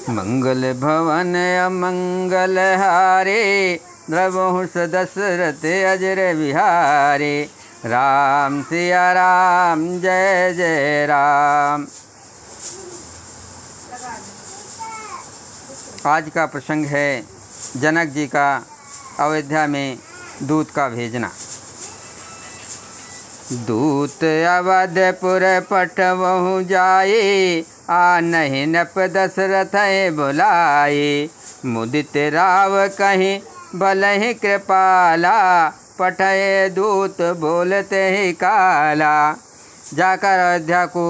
मंगल भवन अमंगल हारे, द्रवहुष दशरथ अजर विहारे। राम सिया राम जय जय राम। आज का प्रसंग है जनक जी का अयोध्या में दूत का भेजना। दूत अवधपुर पठवहु जाए, आनहि नप दशरथ बुलाए। मुदित राव कहीं बलहि कृपाला, पठय दूत बोलते ही काला। जाकर अयोध्या को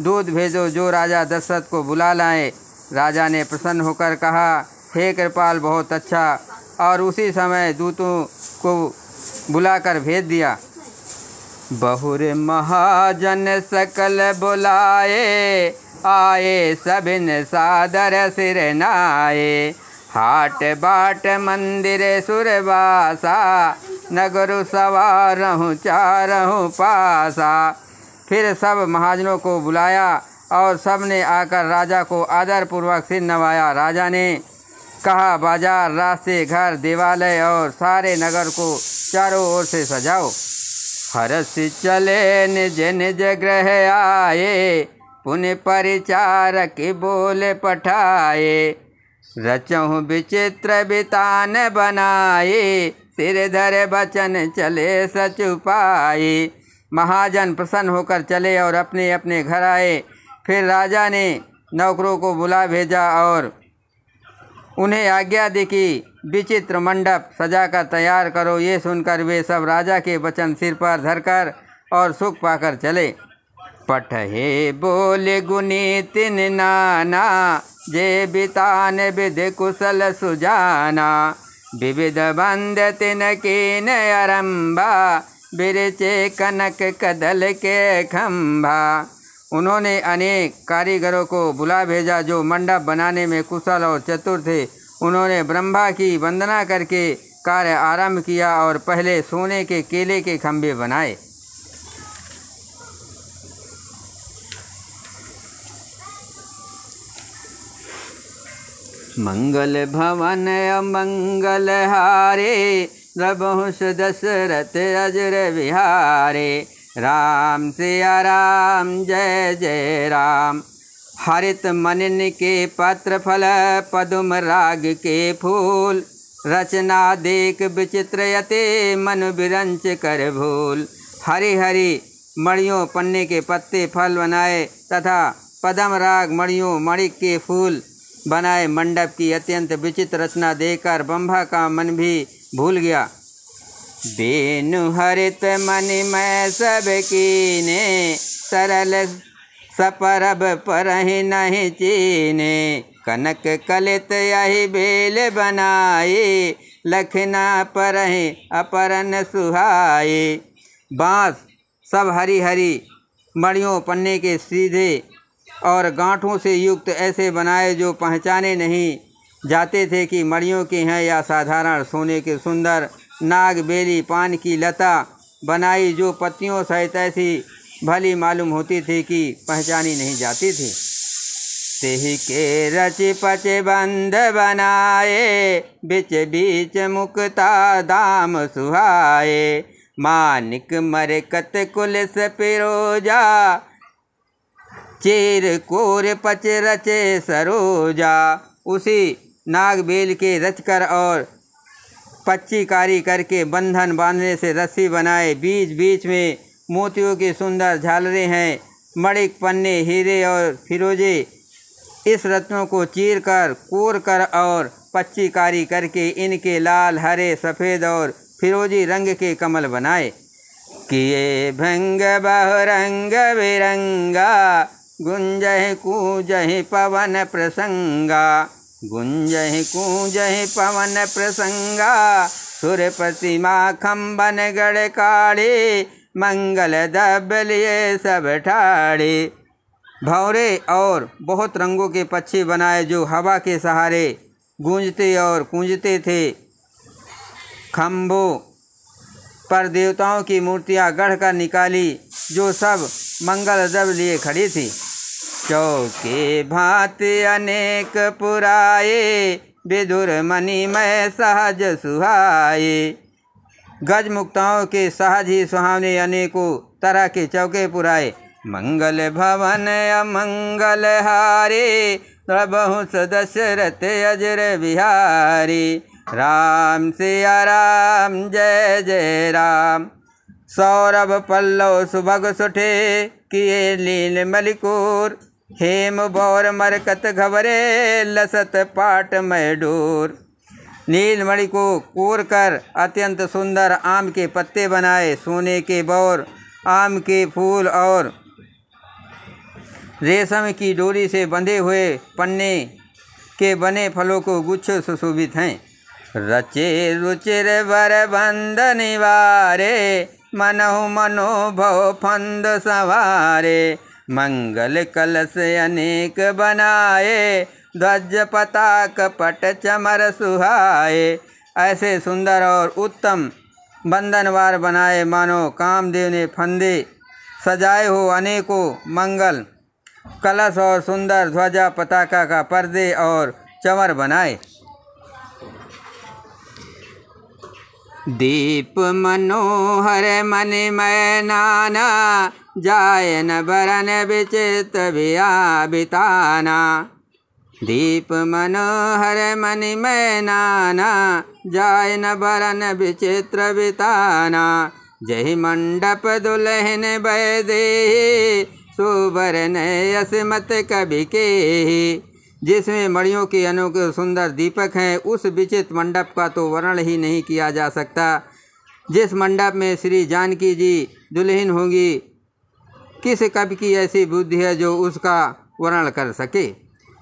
दूत भेजो जो राजा दशरथ को बुला लाए। राजा ने प्रसन्न होकर कहा, हे कृपाल बहुत अच्छा। और उसी समय दूतों को बुलाकर भेज दिया। बहुर महाजन सकल बुलाए, आए सबिन सादर सिर नाये। हाट बाट मंदिर सुरवासा, नगरु सवारहु चारहु पासा। फिर सब महाजनों को बुलाया और सब ने आकर राजा को आदरपूर्वक सिर नवाया। राजा ने कहा, बाजार, रास्ते, घर, देवालय और सारे नगर को चारों ओर से सजाओ। हर्ष चले निज निज गृह आए, पुण्य परिचारक बोले पठाए। रचहु विचित्र बितान बनाए, सिर धरे बचन चले सचुपाए। महाजन प्रसन्न होकर चले और अपने अपने घर आए। फिर राजा ने नौकरों को बुला भेजा और उन्हें आज्ञा दी कि विचित्र मंडप सजाकर तैयार करो। ये सुनकर वे सब राजा के वचन सिर पर धरकर और सुख पाकर चले। पठहे बोले गुनी तिन नाना, जे बितान विधि कुशल सुजाना। विविध बंद तिन कीन आरंभा, बिरचे कनक कदल के खंभा। उन्होंने अनेक कारीगरों को बुला भेजा जो मंडप बनाने में कुशल और चतुर थे। उन्होंने ब्रह्मा की वंदना करके कार्य आरंभ किया और पहले सोने के केले के खंभे बनाए। मंगल भवन अमंगल हारे, द्रवहुष दशरथ अजर विहारे। राम सिया राम जय जय राम। हरित मनिन के पत्र फल, पदुम राग के फूल। रचना देख विचित्र यते, मन विरंच कर भूल। हरी हरी मणियों पन्ने के पत्ते फल बनाए तथा पदम राग मणियों मणिक के फूल बनाए। मंडप की अत्यंत विचित्र रचना देखकर ब्रह्मा का मन भी भूल गया। बेनु हरित मणि मैं सब कीने, सरल सपरब परहि नहीं चीने। कनक कलित यही बेल बनाए, लखना परहि अपरन सुहाए। बाँस सब हरी हरी मणियों पन्ने के सीधे और गांठों से युक्त ऐसे बनाए जो पहचाने नहीं जाते थे कि मणियों के हैं या साधारण सोने के। सुंदर नाग बेली पान की लता बनाई जो पत्तियों सहित ऐसी भली मालूम होती थी कि पहचानी नहीं जाती थी। तेहि के रच पच बंद बनाए, बिच बीच मुक्ता दाम सुहाए। मानिक मरकत कुलस पिरोजा, चेर कोर पच रचे सरोजा। उसी नागबेल के रचकर और पच्चीकारी करके बंधन बांधने से रस्सी बनाए। बीच बीच में मोतियों की सुंदर झालरें हैं। मणिक पन्ने हीरे और फिरोजे इस रत्नों को चीर कर कोर कर और पच्चीकारी करके इनके लाल हरे सफ़ेद और फिरोजी रंग के कमल बनाए। किए भंग बहुरंग बिरंगा, गुंजहि कूजहि पवन प्रसंगा। गुंजहि कूजहि पवन प्रसंगा, सुरपति माखम्बन गढ़ काढ़े। मंगल द्रव्य लिए सब ठाड़े। भंवरे और बहुत रंगों के पक्षी बनाए जो हवा के सहारे गूंजते और कूंजते थे। खम्भों पर देवताओं की मूर्तियां गढ़ कर निकाली जो सब मंगल द्रव्य लिए खड़ी थी। चौके भांति अनेक पुराए, विदुर मणिमय सहज सुहाए। गज मुक्ताओं के सहज ही सुहावने अनेकों तरह के चौके पुराए। मंगल भवन अमंगल हारे, प्रभु दशरथ अजर बिहारी। राम सिया राम जय जय राम। सौरभ पल्लव सुभग सुठे, किए लील मलिकोर। हेम बौर मरकत घबरे, लसत पाट मय डोर। नीलमणि को कोर कर अत्यंत सुंदर आम के पत्ते बनाए। सोने के बौर, आम के फूल और रेशम की डोरी से बंधे हुए पन्ने के बने फलों को गुच्छ सुशोभित हैं। रचे रुचिर वर बंद निवारे, मनहु मनोभव फंद संवारे। मंगल कलश अनेक बनाए, ध्वज पताक पट चमर सुहाए। ऐसे सुंदर और उत्तम बंधनवार बनाए, मानो कामदेव ने फंदे सजाए हो। अनेकों मंगल कलश और सुंदर ध्वजा पताका का पर्दे और चमर बनाए। दीप मनोहर मणिमय नाना, जायन बरन विचित्र बिताना। दीप मनोहर मणिमय नाना, जायन बरन विचित्र बिताना। जहि मंडप दुल्हन भय देहि, सुबरन यसमत कवि के। जिसमें मणियों के अनोखे सुंदर दीपक हैं, उस विचित्र मंडप का तो वर्णन ही नहीं किया जा सकता। जिस मंडप में श्री जानकी जी दुल्हन होंगी, किस कवि की ऐसी बुद्धि है जो उसका वर्णन कर सके।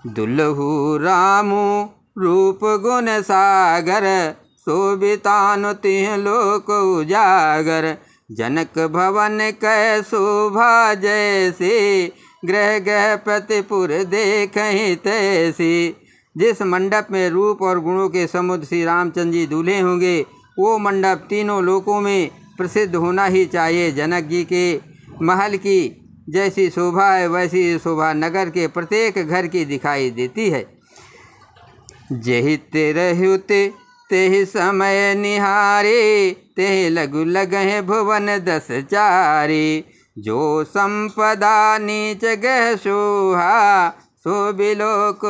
दुल्हु रामु रूप गुण सागर, शोभितानु तिह लोक उजागर। जनक भवन कै शोभा जैसी, ग्रह गह प्रतिपुर देखहि तैसी। जिस मंडप में रूप और गुणों के समुद्र श्री रामचंद्र जी दूल्हे होंगे, वो मंडप तीनों लोकों में प्रसिद्ध होना ही चाहिए। जनक जी के महल की जैसी शोभा है, वैसी शोभा नगर के प्रत्येक घर की दिखाई देती है। जेहि तिरहुते तेहि समय निहारे, तेहि लघु लगहि भुवन दस चारी। जो संपदा नीच गह सोहा, सो बिलोक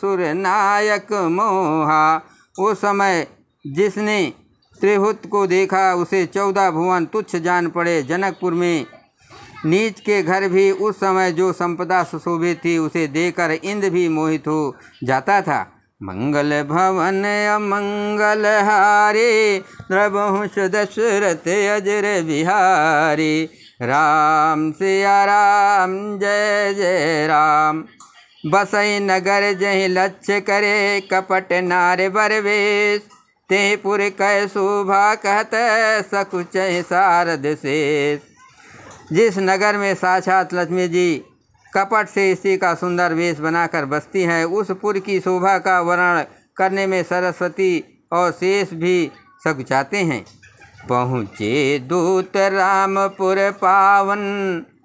सुर नायक मोहा। उस समय जिसने त्रिहुत को देखा, उसे 14 भुवन तुच्छ जान पड़े। जनकपुर में नीच के घर भी उस समय जो संपदा सुशोभित थी, उसे देखकर इंद्र भी मोहित हो जाता था। मंगल भवन अमंगल हारे, प्रभु दशरथ अजर बिहारी। राम सिया राम जय जय राम। बसई नगर जहि लक्ष्य करे, कपट नार बरवेश। ते पुर कै शोभा कहत, सकुच सारद शेष। जिस नगर में साक्षात लक्ष्मी जी कपट से स्त्री का सुंदर वेश बनाकर बसती हैं, उस पुर की शोभा का वर्णन करने में सरस्वती और शेष भी सकुचाते हैं। पहुँचे दूत रामपुर पावन,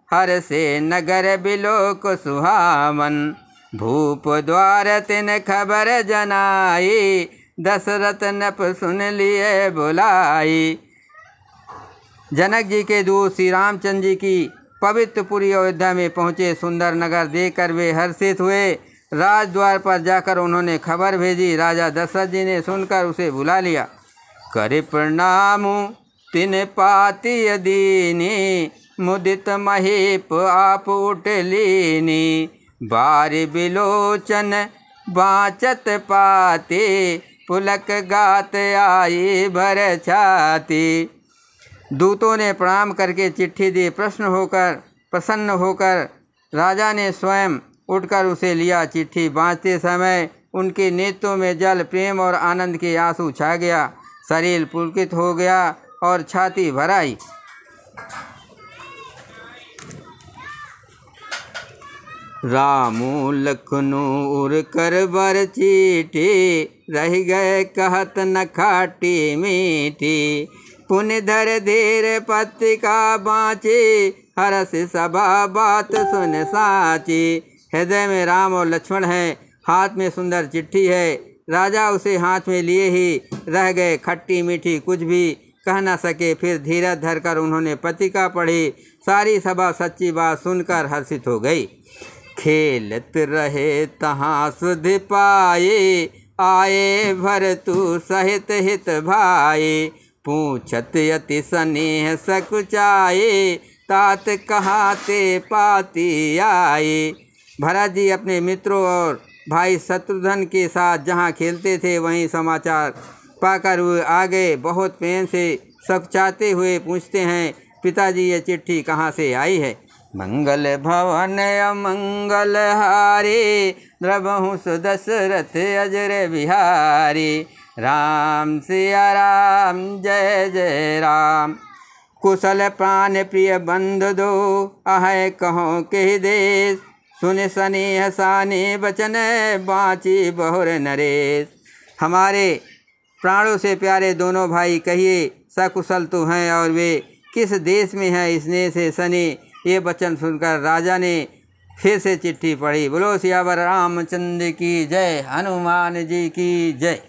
हर से नगर बिलोक सुहावन। भूप द्वार तिन खबर जनाई, दशरथ नप सुन लिए बुलाई। जनक जी के दूत श्री रामचंद्र जी की पवित्र पुरी अयोध्या में पहुँचे। सुंदर नगर देखकर वे हर्षित हुए। राजद्वार पर जाकर उन्होंने खबर भेजी। राजा दशरथ जी ने सुनकर उसे बुला लिया। करे प्रणाम तिन पाति दीनी, मुदित महीप आप उठ लीनी। बारि बिलोचन बाँचत पाते, पुलक गात आई भर छाती। दूतों ने प्रणाम करके चिट्ठी दी। प्रसन्न होकर राजा ने स्वयं उठकर उसे लिया। चिट्ठी बाँचते समय उनके नेत्रों में जल, प्रेम और आनंद के आंसू छा गया। शरीर पुलकित हो गया और छाती भर आई। रामू लखनऊ उर कर बर चीठी, रह गए कहत न खाटी मीठी। पुण्य धर धीर पत्रिका बाँची, हरस सभा बात सुन साची। हृदय में राम और लक्ष्मण हैं, हाथ में सुंदर चिट्ठी है। राजा उसे हाथ में लिए ही रह गए, खट्टी मीठी कुछ भी कह न सके। फिर धीरज धरकर उन्होंने पत्रिका पढ़ी। सारी सभा सच्ची बात सुनकर हर्षित हो गई। खेलत रहे तहाँ सुध पाए, आए भरतु सहित हित भाई। पूछत यति स्नेह सकुचाए, तात कहाते पाती आए। भरत जी अपने मित्रों और भाई शत्रुघ्न के साथ जहाँ खेलते थे वहीं समाचार पाकर वे आ गए। बहुत प्रेम से सकचाते हुए पूछते हैं, पिताजी ये चिट्ठी कहाँ से आई है? मंगल भवन अमंगल हारे, द्रवहु सुदशरथ अजर बिहारी। राम सिया राम जय जय राम। कुशल प्राण प्रिय बंधु दो, अहै कहो के देश। सुन सनेह साने बचन, बाँची बहुर नरेश। हमारे प्राणों से प्यारे दोनों भाई कहिए सकुशल तो हैं और वे किस देश में हैं स्नेह से सने। ये वचन सुनकर राजा ने फिर से चिट्ठी पढ़ी। बोलो सियावर रामचंद्र की जय, हनुमान जी की जय।